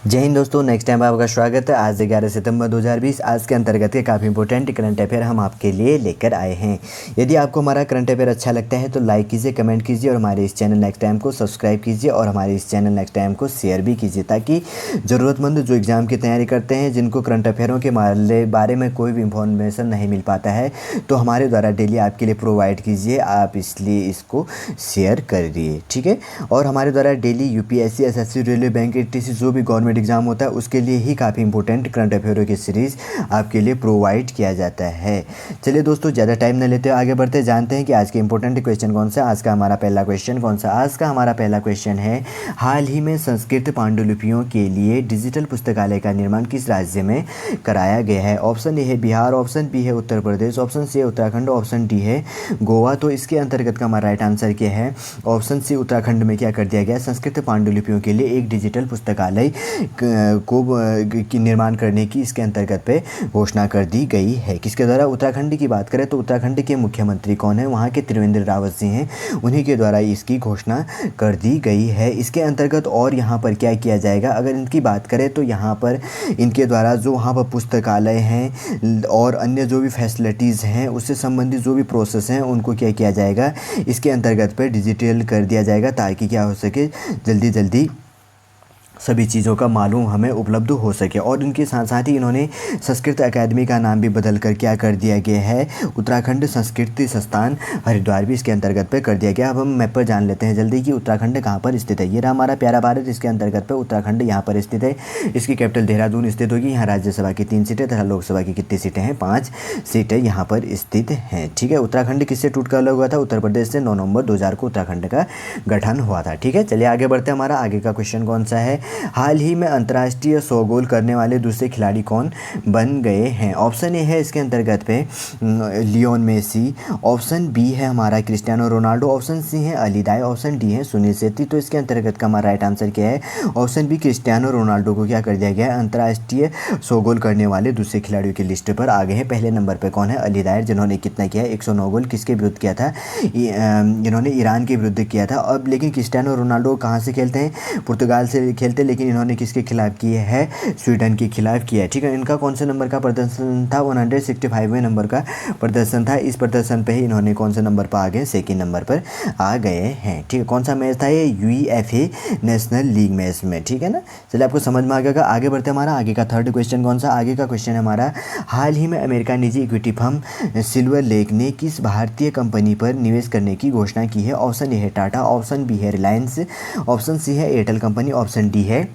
जय हिंद दोस्तों, next time आपका स्वागत है। आज 11 सितंबर 2020 आज के अंतर्गत के काफ़ी इंपॉर्टेंट करंट अफेयर हम आपके लिए लेकर आए हैं। यदि आपको हमारा करंट अफेयर अच्छा लगता है तो लाइक कीजिए, कमेंट कीजिए और हमारे इस चैनल नेक्स्ट टाइम को सब्सक्राइब कीजिए और हमारे इस चैनल नेक्स्ट टाइम को शेयर भी कीजिए, ताकि ज़रूरतमंद जो एग्ज़ाम की तैयारी करते हैं, जिनको करंट अफेयरों के बारे में कोई भी इंफॉर्मेशन नहीं मिल पाता है, तो हमारे द्वारा डेली आपके लिए प्रोवाइड कीजिए। आप इसलिए इसको शेयर कर दिए, ठीक है। और हमारे द्वारा daily UPSC, SSC, railway, bank, ETC जो भी गवर्नमेंट एग्जाम होता है उसके लिए ही काफ़ी इंपॉर्टेंट करंट अफेयरों की सीरीज़ आपके लिए प्रोवाइड किया जाता है। चलिए दोस्तों, ज़्यादा टाइम न लेते आगे बढ़ते जानते हैं कि आज के इंपॉर्टेंट क्वेश्चन कौन सा। आज का हमारा पहला क्वेश्चन कौन सा? आज का हमारा पहला क्वेश्चन है, हाल ही में संस्कृत पांडुलिपियों के लिए डिजिटल पुस्तकालय का निर्माण किस राज्य में कराया गया है? ऑप्शन ए है बिहार, ऑप्शन बी है उत्तर प्रदेश, ऑप्शन सी है उत्तराखंड, ऑप्शन डी है गोवा। तो इसके अंतर्गत का हमारा राइट आंसर क्या है? ऑप्शन सी उत्तराखंड में क्या कर दिया गया? संस्कृत पांडुलिपियों के लिए एक डिजिटल पुस्तकालय को निर्माण करने की इसके अंतर्गत पे घोषणा कर दी गई है। किसके द्वारा? उत्तराखंड की बात करें तो उत्तराखंड के मुख्यमंत्री कौन है? वहाँ के त्रिवेंद्र रावत सिंह हैं, उन्हीं के द्वारा इसकी घोषणा कर दी गई है। इसके अंतर्गत और यहाँ पर क्या किया जाएगा? अगर इनकी बात करें तो यहाँ पर इनके द्वारा जो वहाँ पर पुस्तकालय हैं और अन्य जो भी फैसिलिटीज़ हैं उससे संबंधित जो भी प्रोसेस हैं उनको क्या किया जाएगा? इसके अंतर्गत पर डिजिटल कर दिया जाएगा, ताकि क्या हो सके, जल्दी जल्दी सभी चीज़ों का मालूम हमें उपलब्ध हो सके। और इनके साथ साथ ही इन्होंने संस्कृत अकादमी का नाम भी बदल कर क्या कर दिया गया है? उत्तराखंड संस्कृति संस्थान हरिद्वार भी इसके अंतर्गत पे कर दिया गया। अब हम मैप पर जान लेते हैं जल्दी कि उत्तराखंड कहाँ पर स्थित है। ये रहा हमारा प्यारा भारत, इसके अंतर्गत पे उत्तराखंड यहाँ पर स्थित है। इसकी कैपिटल देहरादून स्थित होगी। यहाँ राज्यसभा की 3 सीटें तथा लोकसभा की कितनी सीटें हैं? 5 सीटें यहाँ पर स्थित हैं, ठीक है। उत्तराखंड किससे टूट कर अलग हुआ था? उत्तर प्रदेश से 9 नवंबर 2000 को उत्तराखंड का गठन हुआ था, ठीक है। चलिए आगे बढ़ते हैं। हमारा आगे का क्वेश्चन कौन सा है? हाल ही में अंतर्राष्ट्रीय 100 गोल करने वाले दूसरे खिलाड़ी कौन बन गए हैं? ऑप्शन ए है इसके अंतर्गत पे लियोन मेसी, ऑप्शन बी है हमारा क्रिस्टियानो रोनाल्डो, ऑप्शन सी है अलीदाई, ऑप्शन डी है सुनील शेट्टी। तो इसके अंतर्गत का हमारा राइट आंसर क्या है? ऑप्शन बी क्रिस्टियानो रोनाल्डो को क्या कर दिया गया है? अंतर्राष्ट्रीय 100 गोल करने वाले दूसरे खिलाड़ियों की लिस्ट पर आ गए हैं। पहले नंबर पर कौन है? अलीदाई, जिन्होंने कितना किया है? 109 गोल। किसके विरुद्ध किया था? इन्होंने ईरान के विरुद्ध किया था। अब लेकिन क्रिस्टियानो रोनाल्डो कहाँ से खेलते हैं? पुर्तगाल से खेलते हैं, लेकिन इन्होंने किसके खिलाफ किए है? स्वीडन के खिलाफ किया है, ठीक है। इनका कौन से नंबर का प्रदर्शन था? 165वें नंबर का प्रदर्शन था। इस प्रदर्शन पे ही इन्होंने कौन से नंबर पर आ गए? सेकंड नंबर पर आ गए हैं, ठीक है। कौन सा मैच था ये? यूईएफए नेशनल लीग मैच में, ठीक है ना। चलिए आपको समझ में आ गया। आगे बढ़ते हमारा आगे का थर्ड क्वेश्चन कौन सा? आगे का क्वेश्चन है हमारा, हाल ही में अमेरिका निजी इक्विटी फर्म सिल्वर लेक ने किस भारतीय कंपनी पर निवेश करने की घोषणा की है? ऑप्शन ए है टाटा, ऑप्शन बी है रिलायंस, ऑप्शन सी है एयरटेल कंपनी, ऑप्शन डी है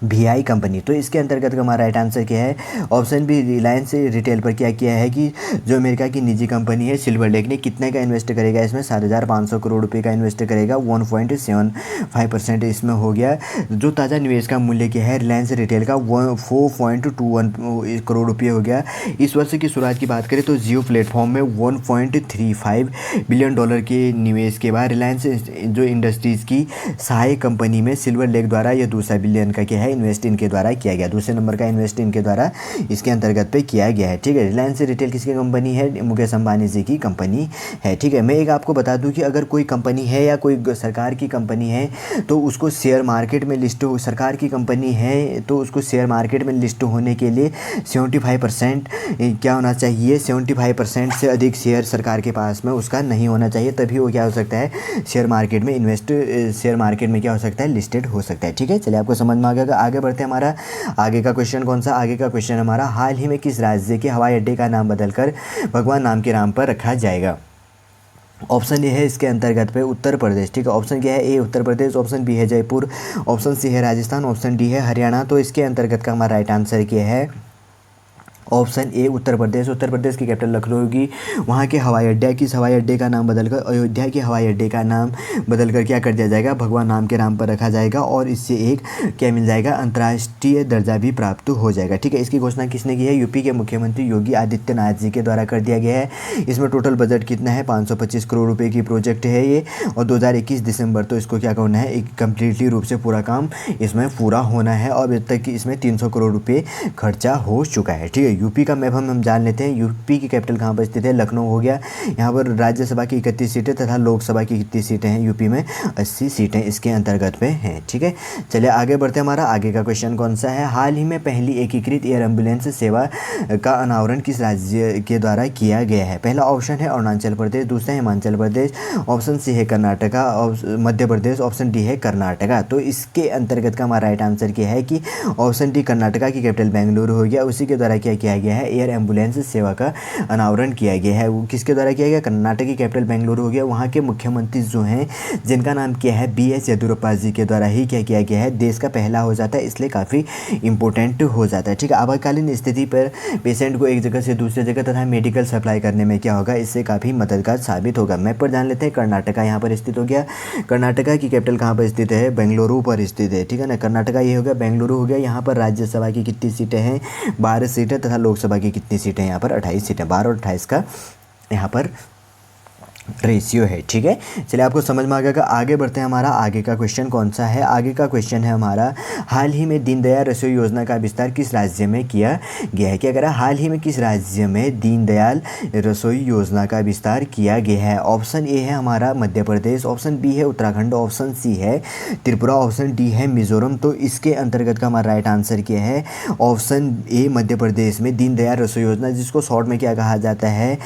वीआई कंपनी। तो इसके अंतर्गत का हमारा राइट आंसर क्या है? ऑप्शन बी रिलायंस रिटेल पर क्या किया है कि जो अमेरिका की निजी कंपनी है सिल्वर लेक ने कितने का इन्वेस्ट करेगा? इसमें 7,500 करोड़ रुपए का इन्वेस्ट करेगा। 1.75% इसमें हो गया। जो ताज़ा निवेश का मूल्य क्या है रिलायंस रिटेल का? 4.21 करोड़ रुपये हो गया। इस वर्ष की शुरुआत की बात करें तो जियो प्लेटफॉर्म में 1.35 बिलियन डॉलर के निवेश के बाद रिलायंस जो इंडस्ट्रीज़ की सहायक कंपनी में सिल्वर लेक द्वारा यह दूसरा बिलियन का क्या है? इन्वेस्ट इनके द्वारा किया गया। दूसरे नंबर का इन्वेस्ट इनके द्वारा इसके अंतर्गत पे किया गया है, ठीक है। रिलायंस रिटेल किसकी कंपनी है? मुकेश अंबानी जी की कंपनी है, ठीक है। मैं एक आपको बता दूं कि अगर कोई कंपनी है या कोई सरकार की कंपनी है तो उसको शेयर मार्केट में लिस्ट हो, सरकार की कंपनी है तो उसको शेयर मार्केट में लिस्ट होने के लिए 75% क्या होना चाहिए? 75% से अधिक शेयर सरकार के पास में उसका नहीं होना चाहिए, तभी वो क्या हो सकता है? शेयर मार्केट में शेयर मार्केट में क्या हो सकता है? लिस्टेड हो सकता है, ठीक है। चलिए आपको समझ में आ गया। आगे बढ़ते हैं। हमारा आगे का क्वेश्चन कौन सा? आगे का क्वेश्चन हमारा, हाल ही में किस राज्य के हवाई अड्डे का नाम बदलकर भगवान नाम के नाम पर रखा जाएगा? ऑप्शन ए है इसके अंतर्गत पे उत्तर प्रदेश, ठीक है। ऑप्शन क्या है? ए उत्तर प्रदेश, ऑप्शन बी है जयपुर, ऑप्शन सी है राजस्थान, ऑप्शन डी है हरियाणा। तो इसके अंतर्गत का हमारा राइट आंसर क्या है? Option A Uttar Pradesh. उत्तर प्रदेश की कैपिटल लखनऊ होगी। वहाँ के हवाई अड्डा, किस हवाई अड्डे का नाम बदलकर अयोध्या के हवाई अड्डे का नाम बदलकर क्या कर दिया जाएगा? भगवान नाम के नाम पर रखा जाएगा। और इससे एक क्या मिल जाएगा? अंतर्राष्ट्रीय दर्जा भी प्राप्त हो जाएगा, ठीक है। इसकी घोषणा किसने की है? यूपी के मुख्यमंत्री योगी आदित्यनाथ जी के द्वारा कर दिया गया है। इसमें टोटल बजट कितना है? 525 करोड़ रुपये की प्रोजेक्ट है ये, और 2021 दिसंबर तो इसको क्या करना है? एक कम्प्लीटली रूप से पूरा काम इसमें पूरा होना है। और अब तक कि इसमें 300 करोड़ रुपये खर्चा हो चुका है, ठीक है। है। यूपी का मैप हम जान लेते हैं। यूपी की कैपिटल कहाँ पर स्थित है? लखनऊ हो गया। यहाँ पर राज्यसभा की 31 सीटें तथा लोकसभा की कितनी सीटें हैं? यूपी में 80 सीटें इसके अंतर्गत पे हैं। ठीक है, चलिए आगे बढ़ते हैं। हमारा आगे का क्वेश्चन कौन सा है? हाल ही में पहली एकीकृत एयर एम्बुलेंस सेवा का अनावरण किस राज्य के द्वारा किया गया है? पहला ऑप्शन है अरुणाचल प्रदेश, दूसरा हिमाचल प्रदेश, ऑप्शन सी है कर्नाटका, मध्य प्रदेश, ऑप्शन डी है कर्नाटका। तो इसके अंतर्गत का हमारा राइट आंसर क्या है कि ऑप्शन डी कर्नाटका की कैपिटल बेंगलुरु हो गया। उसी के द्वारा क्या किया गया है? एयर एम्बुलेंस सेवा का अनावरण किया गया है। वो किसके द्वारा किया गया? कर्नाटक की कैपिटल बेंगलुरु हो गया। वहाँ के मुख्यमंत्री जो हैं जिनका नाम क्या है? BS येदियुरप्पा जी के द्वारा ही क्या किया गया है? देश का पहला हो जाता है, इसलिए काफ़ी इंपॉर्टेंट हो जाता है। ठीक है, आपातकालीन स्थिति पर पेशेंट को एक जगह से दूसरी जगह तथा मेडिकल सप्लाई करने में क्या होगा? इससे काफ़ी मददगार साबित होगा। मैप पर जान लेते हैं। कर्नाटका यहाँ पर स्थित हो गया। कर्नाटका की कैपिटल कहाँ पर स्थित है? बेंगलुरु पर स्थित है। ठीक है ना, कर्नाटका ये हो गया, बेंगलुरु हो गया। यहाँ पर राज्यसभा की कितनी सीटें हैं? 12 सीटें तथा लोकसभा की कितनी सीटें? यहाँ पर 28 सीटें। 12 और 28 का यहाँ पर रेशियो है। ठीक है, चलिए आपको समझ में आ गया। आगे बढ़ते हैं। हमारा आगे का क्वेश्चन कौन सा है? आगे का क्वेश्चन है हमारा, हाल ही में दीनदयाल रसोई योजना का विस्तार किस राज्य में किया गया है? क्या कह रहा है? हाल ही में किस राज्य में दीनदयाल रसोई योजना का विस्तार किया गया है? ऑप्शन ए है हमारा मध्य प्रदेश, ऑप्शन बी है उत्तराखंड, ऑप्शन सी है त्रिपुरा, ऑप्शन डी है मिजोरम। तो इसके अंतर्गत का हमारा राइट आंसर क्या है? ऑप्शन ए मध्य प्रदेश में दीनदयाल रसोई योजना, जिसको शॉर्ट में क्या कहा जाता है?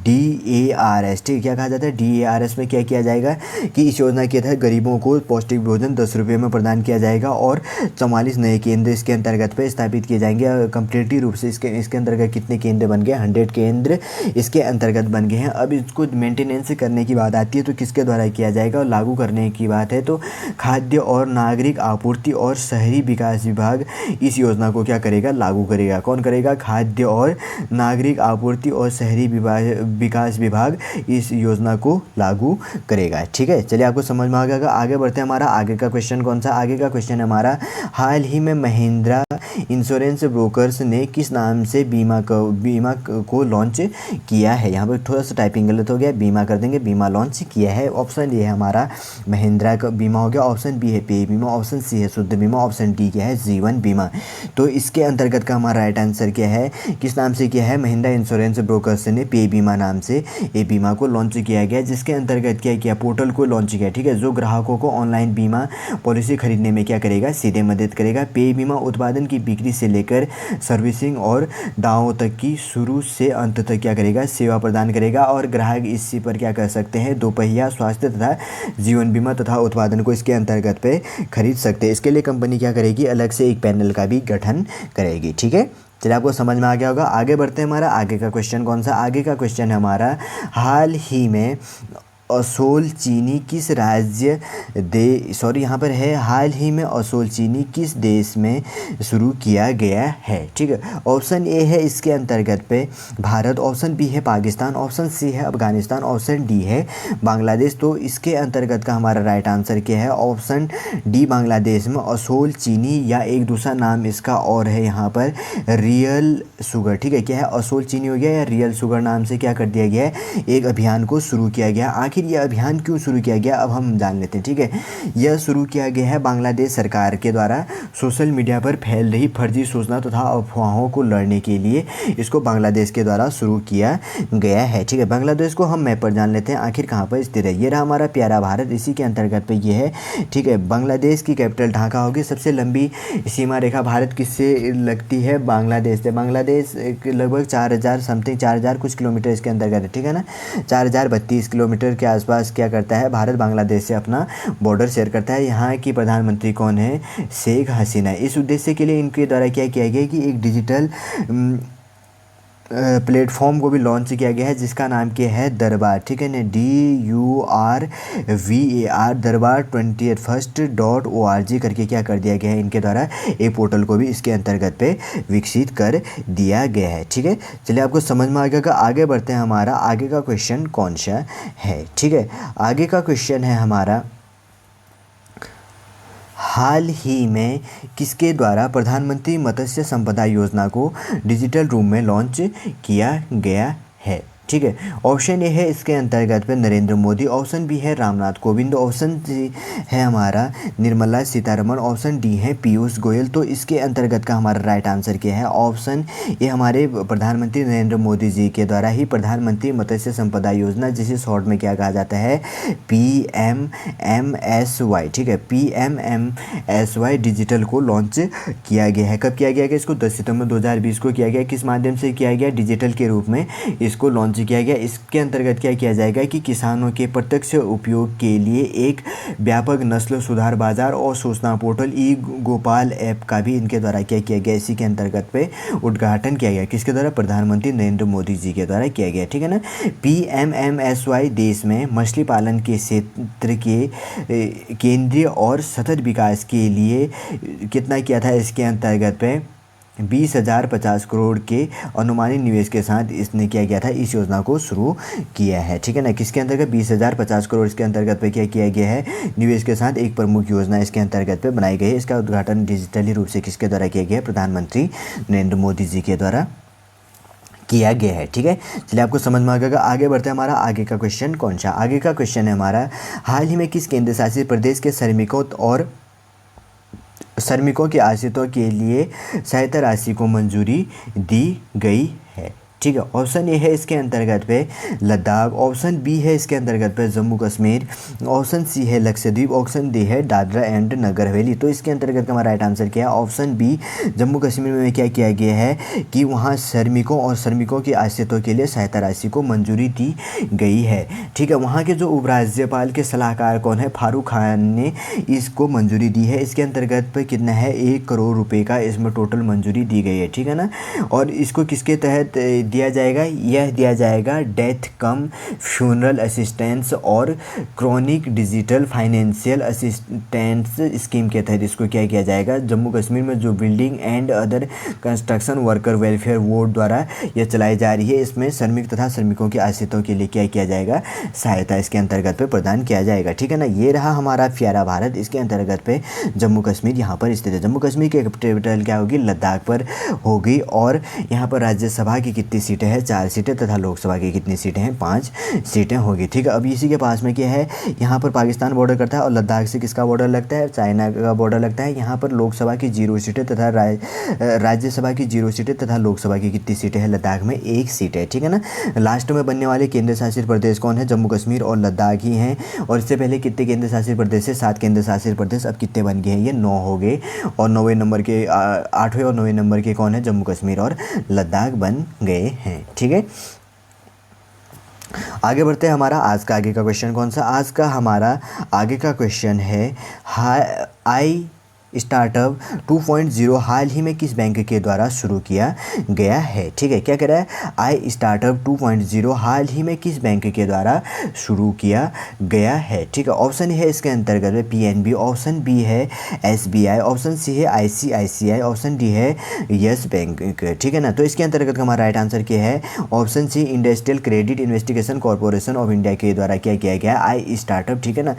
DARS। ठीक है, क्या कहा जाता है? DARS में क्या किया जाएगा कि इस योजना के तहत गरीबों को पौष्टिक भोजन 10 रुपये में प्रदान किया जाएगा और 44 नए केंद्र इसके अंतर्गत पे स्थापित किए जाएंगे। कंप्लीटली रूप से इसके अंतर्गत कितने केंद्र बन गए? 100 केंद्र इसके अंतर्गत बन गए हैं। अब इसको मेंटेनेंस करने की बात आती है तो किसके द्वारा किया जाएगा? और लागू करने की बात है तो खाद्य और नागरिक आपूर्ति और शहरी विकास विभाग इस योजना को क्या करेगा? लागू करेगा। कौन करेगा? खाद्य और नागरिक आपूर्ति और शहरी विकास विभाग इस योजना को लागू करेगा। ठीक है, चलिए आपको समझ में आ गया। आगे बढ़ते हैं। हमारा आगे का क्वेश्चन कौन सा? आगे का क्वेश्चन हमारा, हाल ही में महिंद्रा इंश्योरेंस ब्रोकर्स ने किस नाम से बीमा को लॉन्च किया है? यहाँ पर थोड़ा सा टाइपिंग गलत हो गया, बीमा कर देंगे, बीमा लॉन्च किया है। ऑप्शन ए है हमारा महिंद्रा का बीमा हो गया, ऑप्शन बी है पे बीमा, ऑप्शन सी है शुद्ध बीमा, ऑप्शन डी क्या है? जीवन बीमा। तो इसके अंतर्गत का हमारा राइट आंसर क्या है? किस नाम से किया है? महिंद्रा इंश्योरेंस ब्रोकर्स ने पे बीमा नाम से ये बीमा को लॉन्च किया गया, जिसके अंतर्गत क्या किया? पोर्टल को लॉन्च किया। ठीक है, जो ग्राहकों को ऑनलाइन बीमा पॉलिसी खरीदने में क्या करेगा? सीधे मदद करेगा। पे बीमा उत्पादन की बिक्री से लेकर सर्विसिंग और दावों तक की शुरू से अंत तक क्या करेगा? सेवा प्रदान करेगा और ग्राहक इसी पर क्या कर सकते हैं? दोपहिया स्वास्थ्य तथा जीवन बीमा तथा उत्पादन को इसके अंतर्गत पे खरीद सकते हैं। इसके लिए कंपनी क्या करेगी? अलग से एक पैनल का भी गठन करेगी। ठीक है, चलिए आपको समझ में आ गया होगा। आगे बढ़ते हैं। हमारा आगे का क्वेश्चन कौन सा? आगे का क्वेश्चन है हमारा, हाल ही में असोल चीनी किस राज्य यहाँ पर है, हाल ही में असोल चीनी किस देश में शुरू किया गया है? ठीक है, ऑप्शन ए है इसके अंतर्गत पे भारत, ऑप्शन बी है पाकिस्तान, ऑप्शन सी है अफगानिस्तान, ऑप्शन डी है बांग्लादेश। तो इसके अंतर्गत का हमारा राइट आंसर क्या है? ऑप्शन डी बांग्लादेश में असोल चीनी, या एक दूसरा नाम इसका और है यहाँ पर रियल शुगर। ठीक है, क्या है? असोल चीनी हो गया या रियल शुगर नाम से क्या कर दिया गया है? एक अभियान को शुरू किया गया। आखिर यह अभियान क्यों शुरू किया गया अब हम जान लेते हैं। ठीक है, यह शुरू किया गया है बांग्लादेश सरकार के द्वारा सोशल मीडिया पर फैल रही फर्जी सूचना तथा अफवाहों को लड़ने के लिए इसको बांग्लादेश के द्वारा शुरू किया गया है। ठीक है, बांग्लादेश को हम मैप पर जान लेते हैं आखिर कहाँ पर स्थित है। ये रहा हमारा प्यारा भारत, इसी के अंतर्गत पे ये है। ठीक है, बांग्लादेश की कैपिटल ढाका होगी। सबसे लंबी सीमा रेखा भारत किससे लगती है? बांग्लादेश से। बांग्लादेश लगभग 4000 समथिंग 4000 कुछ किलोमीटर इसके अंतर्गत है। ठीक है ना, 4032 किलोमीटर के आसपास क्या करता है? भारत बांग्लादेश से अपना बॉर्डर शेयर करता है। यहाँ की प्रधानमंत्री कौन है? शेख हसीना। इस उद्देश्य के लिए इनके द्वारा क्या किया गया कि एक डिजिटल प्लेटफॉर्म को भी लॉन्च किया गया है, जिसका नाम क्या है? दरबार। ठीक है ना, DURVAR दरबार 21st.org करके क्या कर दिया गया है? इनके द्वारा एक पोर्टल को भी इसके अंतर्गत पे विकसित कर दिया गया है। ठीक है, चलिए आपको समझ में आ गया। आगे बढ़ते हैं। हमारा आगे का क्वेश्चन कौन सा है? ठीक है, आगे का क्वेश्चन है हमारा, हाल ही में किसके द्वारा प्रधानमंत्री मत्स्य संपदा योजना को डिजिटल रूप में लॉन्च किया गया है? ठीक है। ऑप्शन ए है इसके अंतर्गत पे नरेंद्र मोदी, ऑप्शन बी है रामनाथ कोविंद, ऑप्शन सी है हमारा निर्मला सीतारमण, ऑप्शन डी है पीयूष गोयल। तो इसके अंतर्गत का हमारा राइट आंसर क्या है? ऑप्शन ए हमारे प्रधानमंत्री नरेंद्र मोदी जी के द्वारा ही प्रधानमंत्री मत्स्य संपदा योजना, जिसे शॉर्ट में क्या कहा जाता है? PMMSY, ठीक है, PMMSY डिजिटल को लॉन्च किया गया है। कब किया गया? इसको 10 सितंबर 2020 को किया गया। किस माध्यम से किया गया? डिजिटल के रूप में इसको लॉन्च किया गया। इसके अंतर्गत क्या किया जाएगा कि किसानों के प्रत्यक्ष उपयोग के लिए एक व्यापक नस्ल सुधार बाजार और सूचना पोर्टल ई गोपाल ऐप का भी इनके द्वारा क्या किया गया? इसी के अंतर्गत पे उद्घाटन किया गया। किसके द्वारा? प्रधानमंत्री नरेंद्र मोदी जी के द्वारा किया गया, ठीक है ना। PMMSY देश में मछली पालन के क्षेत्र के केंद्रीय और सतत विकास के लिए कितना किया था? इसके अंतर्गत पे 20,050 करोड़ के अनुमानित निवेश के साथ इसने क्या किया था? इस योजना को शुरू किया है, ठीक है ना। किसके अंतर्गत? 20,050 करोड़ इसके अंतर्गत पे क्या किया गया है? निवेश के साथ एक प्रमुख योजना इसके अंतर्गत पे बनाई गई है। इसका उद्घाटन डिजिटली रूप से किसके द्वारा किया गया है? प्रधानमंत्री नरेंद्र मोदी जी के द्वारा किया गया है, ठीक है। चलिए आपको समझ में आ गया। आगे बढ़ते हैं। हमारा आगे का क्वेश्चन कौन सा? आगे का क्वेश्चन है हमारा, हाल ही में किस केंद्र शासित प्रदेश के श्रमिकों के आश्रितों के लिए सहायता राशि को मंजूरी दी गई है? ठीक है। ऑप्शन ए है इसके अंतर्गत पे लद्दाख, ऑप्शन बी है इसके अंतर्गत पे जम्मू कश्मीर, ऑप्शन सी है लक्षद्वीप, ऑप्शन डी है दादरा एंड नगर हवेली। तो इसके अंतर्गत का हमारा राइट आंसर क्या है? ऑप्शन बी जम्मू कश्मीर में क्या किया गया है कि वहाँ श्रमिकों और श्रमिकों के आश्रितों के लिए सहायता राशि को मंजूरी दी गई है, ठीक है। वहाँ के जो उपराज्यपाल के सलाहकार कौन है? फारूक खान ने इसको मंजूरी दी है। इसके अंतर्गत पे कितना है? 1 करोड़ रुपये का इसमें टोटल मंजूरी दी गई है, ठीक है ना। और इसको किसके तहत दिया जाएगा? यह दिया जाएगा डेथ कम फ्यूनरल असिस्टेंस और chronic digital financial assistance scheme के तहत इसको क्या किया जाएगा? जम्मू कश्मीर में जो building and other construction worker welfare board द्वारा यह चलाई जा रही है, इसमें श्रमिक तथा श्रमिकों के आश्रितों के लिए क्या किया जाएगा? सहायता इसके अंतर्गत पे प्रदान किया जाएगा, ठीक है ना। ये रहा हमारा प्यारा भारत। इसके अंतर्गत पे जम्मू कश्मीर यहाँ पर स्थित है। जम्मू कश्मीर की कैपिटल क्या होगी? लद्दाख पर होगी। और यहाँ पर राज्यसभा की कितनी सीटें हैं? 4 सीटें, तथा लोकसभा की कितनी सीटें हैं? 5 सीटें होगी, ठीक है। अब इसी के पास में क्या है? यहाँ पर पाकिस्तान बॉर्डर करता है और लद्दाख से किसका बॉर्डर लगता है? चाइना का बॉर्डर लगता है। यहाँ पर लोकसभा की 0 सीटें तथा राज्यसभा की 0 सीटें तथा लोकसभा की कितनी सीटें हैं? लद्दाख में 1 सीट है, ठीक है ना। लास्ट में बनने वाले केंद्र शासित प्रदेश कौन है? जम्मू कश्मीर और लद्दाख ही हैं। और इससे पहले कितने केंद्र शासित प्रदेश है? 7 केंद्र शासित प्रदेश। अब कितने बन गए हैं? ये 9 हो गए। और 9वें नंबर के 8वें और 9वें नंबर के कौन है? जम्मू कश्मीर और लद्दाख बन गए हैं, ठीक है। आगे बढ़ते हैं। हमारा आज का आगे का क्वेश्चन कौन सा? आज का हमारा आगे का क्वेश्चन है, आई स्टार्टअप 2.0 हाल ही में किस बैंक के द्वारा शुरू किया गया है? ठीक है। क्या कह रहा है? आई स्टार्टअप 2.0 हाल ही में किस बैंक के द्वारा शुरू किया गया है? ठीक है। ऑप्शन है इसके अंतर्गत में PNB, ऑप्शन बी है SBI, ऑप्शन सी है ICICI, ऑप्शन डी है यस बैंक, ठीक है ना। तो इसके अंतर्गत हमारा राइट आंसर क्या है? Option C industrial credit investigation corporation of India के द्वारा क्या किया गया? आई स्टार्टअप, ठीक है ना।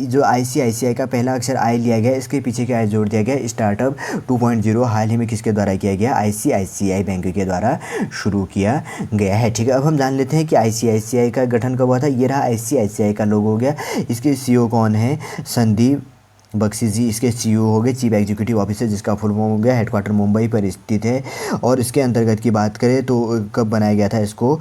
जो ICICI का पहला अक्षर आई लिया गया, इसके पीछे क्या जोड़ दिया गया? स्टार्टअप 2.0 हाल ही में किसके द्वारा किया गया? ICICI बैंक के द्वारा शुरू किया गया है, ठीक है। अब हम जान लेते हैं कि ICICI का गठन कब हुआ था। ये रहा ICICI का लोगो हो गया। इसके CEO कौन है? संदीप बख्शी जी इसके CEO हो गए, चीफ एग्जीक्यूटिव ऑफिसर, जिसका फुल फॉर्म हो गया। हेडक्वार्टर मुंबई पर स्थित है। और इसके अंतर्गत की बात करें तो कब बनाया गया था इसको?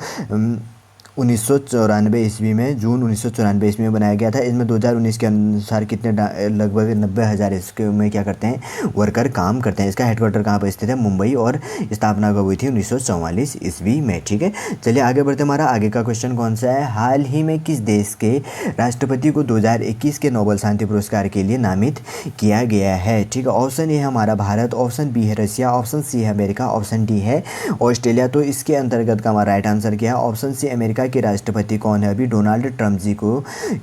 1994 ईस्वी में, जून 1994 ईस्वी में बनाया गया था। इसमें 2019 के अनुसार कितने लगभग 90,000 इसके में क्या करते हैं? वर्कर काम करते हैं। इसका हेडक्वार्टर कहाँ पर स्थित है? मुंबई। और स्थापना कब हुई थी? 1944 ईस्वी में, ठीक है। चलिए आगे बढ़ते। हमारा आगे का क्वेश्चन कौन सा है? हाल ही में किस देश के राष्ट्रपति को 2021 के नोबेल शांति पुरस्कार के लिए नामित किया गया है? ठीक है। ऑप्शन ए है हमारा भारत, ऑप्शन बी है रशिया, ऑप्शन सी है अमेरिका, ऑप्शन डी है ऑस्ट्रेलिया। तो इसके अंतर्गत का हमारा राइट आंसर क्या है? ऑप्शन सी अमेरिका के राष्ट्रपति कौन है अभी? डोनाल्ड ट्रंप जी को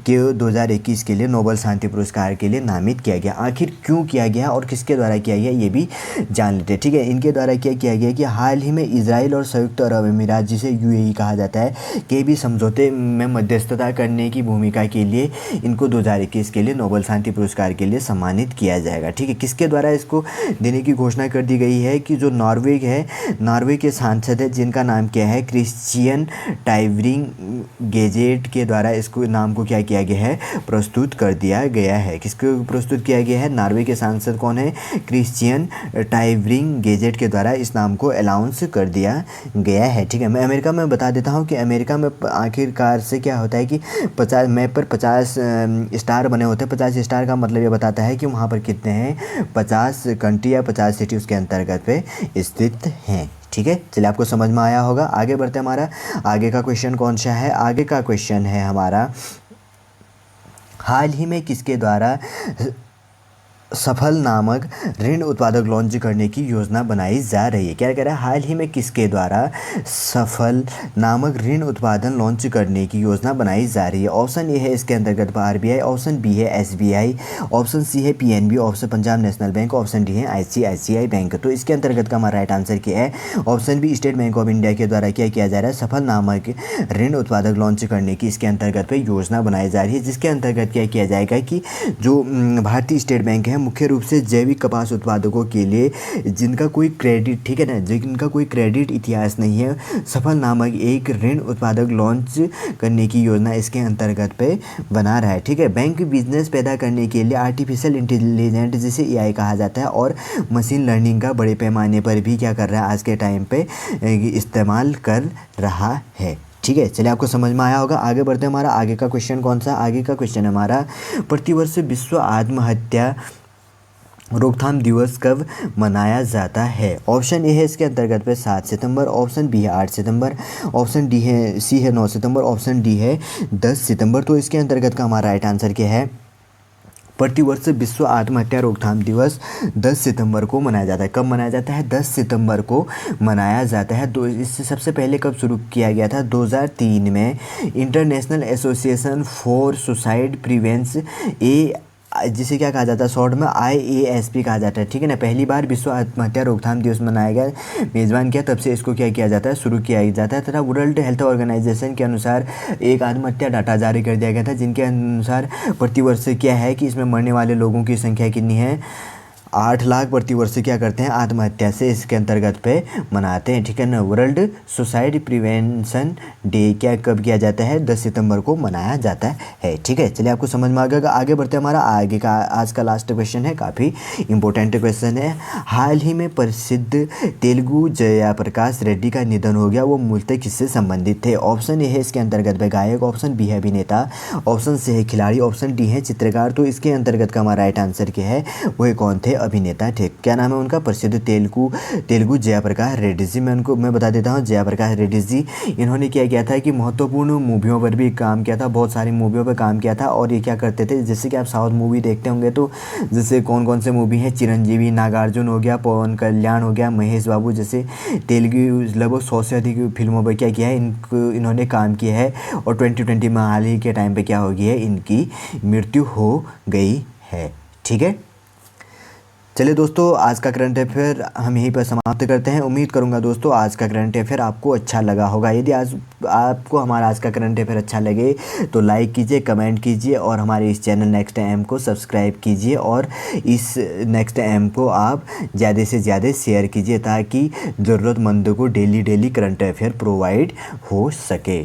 के 2021 के लिए नोबेल शांति पुरस्कार के लिए नामित किया गया। आखिर क्यों किया गया और किसके द्वारा किया गया ये भी जान लेते हैं। ठीक है, इनके द्वारा क्या किया गया कि हाल ही में इजराइल और संयुक्त अरब अमीरात जिसे यूएई कहा जाता है के भी समझौते में मध्यस्थता करने की भूमिका के लिए इनको 2021 के लिए नोबेल शांति पुरस्कार के लिए सम्मानित किया जाएगा। ठीक है, किसके द्वारा इसको देने की घोषणा कर दी गई है कि जो नॉर्वे है, नॉर्वे के सांसद है जिनका नाम क्या है क्रिश्चियन टाइवरिंग गेजेट के द्वारा इसको नाम को क्या किया गया है? प्रस्तुत कर दिया गया है। किसको प्रस्तुत किया गया है? नॉर्वे के सांसद कौन है? क्रिश्चियन टाइवरिंग गेजेट के द्वारा इस नाम को अनाउंस कर दिया गया है। ठीक है, मैं अमेरिका में बता देता हूँ कि अमेरिका में आखिरकार से क्या होता है कि 50 मैप पर 50 स्टार बने होते हैं। 50 स्टार का मतलब ये बताता है कि वहाँ पर कितने हैं? 50 कंट्री या 50 सिटी उसके अंतर्गत पे स्थित हैं। ठीक है, चलिए आपको समझ में आया होगा। आगे बढ़ते हैं, हमारा आगे का क्वेश्चन कौन सा है? आगे का क्वेश्चन है हमारा, हाल ही में किसके द्वारा सफल नामक ऋण उत्पादक लॉन्च करने की योजना बनाई जा रही है? क्या कह रहा है? हाल ही में किसके द्वारा सफल नामक ऋण उत्पादन लॉन्च करने की योजना बनाई जा रही है? ऑप्शन ए है इसके अंतर्गत आरबीआई, ऑप्शन बी है एसबीआई, ऑप्शन सी है PNB, option Punjab national bank, option D है आईसीआईसीआई बैंक। तो इसके अंतर्गत का हमारा राइट आंसर क्या है? Option B state bank of India के द्वारा क्या किया जा रहा है? सफल नामक ऋण उत्पादक लॉन्च करने की इसके अंतर्गत पे योजना बनाई जा रही है, जिसके अंतर्गत क्या किया जाएगा कि जो भारतीय स्टेट बैंक है मुख्य रूप से जैविक कपास उत्पादकों के लिए जिनका कोई क्रेडिट, ठीक है ना, जिनका कोई क्रेडिट इतिहास नहीं है, सफल नामक एक ऋण उत्पादक लॉन्च करने की योजना इसके अंतर्गत पे बना रहा है। ठीक है, बैंक बिजनेस पैदा करने के लिए आर्टिफिशियल इंटेलिजेंस जिसे एआई कहा जाता है और मशीन लर्निंग का बड़े पैमाने पर भी क्या कर रहा है आज के टाइम पे इस्तेमाल कर रहा है। ठीक है, चलिए आपको समझ में आया होगा। आगे बढ़ते हैं, हमारा आगे का क्वेश्चन कौन सा? आगे का क्वेश्चन हमारा, प्रतिवर्ष विश्व आत्महत्या रोकथाम दिवस कब मनाया जाता है? ऑप्शन ए है इसके अंतर्गत पे 7 सितंबर, ऑप्शन बी है 8 सितंबर, ऑप्शन डी है सी है 9 सितंबर, ऑप्शन डी है 10 सितंबर। तो इसके अंतर्गत का हमारा राइट आंसर क्या है? प्रतिवर्ष विश्व आत्महत्या रोकथाम दिवस 10 सितंबर को मनाया जाता है। कब मनाया जाता है? 10 सितंबर को मनाया जाता है। इससे सबसे पहले कब शुरू किया गया था? 2003 में इंटरनेशनल एसोसिएशन फॉर सुसाइड प्रिवेंस जिसे क्या कहा जाता है शॉर्ट में IASP कहा जाता है। ठीक है ना, पहली बार विश्व आत्महत्या रोकथाम दिवस मनाया गया, मेज़बान किया, तब से इसको क्या किया जाता है? शुरू किया जाता है। तथा वर्ल्ड हेल्थ ऑर्गेनाइजेशन के अनुसार एक आत्महत्या डाटा जारी कर दिया गया था, जिनके अनुसार प्रतिवर्ष क्या है कि इसमें मरने वाले लोगों की संख्या कितनी है? 8 लाख प्रतिवर्ष क्या करते हैं? आत्महत्या से इसके अंतर्गत पे मनाते हैं। ठीक है ना, वर्ल्ड सुसाइड प्रिवेंशन डे क्या कब किया जाता है? 10 सितंबर को मनाया जाता है। ठीक है, चलिए आपको समझ में आ गया। आगे बढ़ते हैं, हमारा आगे का आज का लास्ट क्वेश्चन है, काफ़ी इंपॉर्टेंट क्वेश्चन है। हाल ही में प्रसिद्ध तेलुगु जयाप्रकाश रेड्डी का निधन हो गया, वो मूलतः किससे संबंधित थे? ऑप्शन ए है इसके अंतर्गत पे गायक, ऑप्शन बी है अभिनेता, ऑप्शन सी है खिलाड़ी, ऑप्शन डी है चित्रकार। तो इसके अंतर्गत का हमारा राइट आंसर क्या है? वह कौन थे? अभिनेता थे। क्या नाम है उनका? प्रसिद्ध तेलुगु जयप्रकाश रेड्डी जी। मैं बता देता हूँ, जयप्रकाश रेड्डी जी इन्होंने क्या किया था कि महत्वपूर्ण मूवियों पर भी काम किया था, बहुत सारी मूवियों पर काम किया था। और ये क्या करते थे, जैसे कि आप साउथ मूवी देखते होंगे तो जैसे कौन कौन से मूवी हैं, चिरंजीवी, नागार्जुन हो गया, पवन कल्याण हो गया, महेश बाबू, जैसे तेलुगु लगभग 100 से अधिक फिल्मों पर क्या किया है इन्होंने काम किया है। और 2020 में हाल ही के टाइम पर क्या हो गई है, इनकी मृत्यु हो गई है। ठीक है, चलिए दोस्तों, आज का करंट अफेयर हम यहीं पर समाप्त करते हैं। उम्मीद करूंगा दोस्तों आज का करंट अफेयर आपको अच्छा लगा होगा। यदि आज आपको हमारा आज का करंट अफेयर अच्छा लगे तो लाइक कीजिए, कमेंट कीजिए और हमारे इस चैनल नेक्स्ट एम को सब्सक्राइब कीजिए और इस नेक्स्ट एम को आप ज़्यादा से ज़्यादा शेयर कीजिए ताकि ज़रूरतमंदों को डेली करंट अफेयर प्रोवाइड हो सके।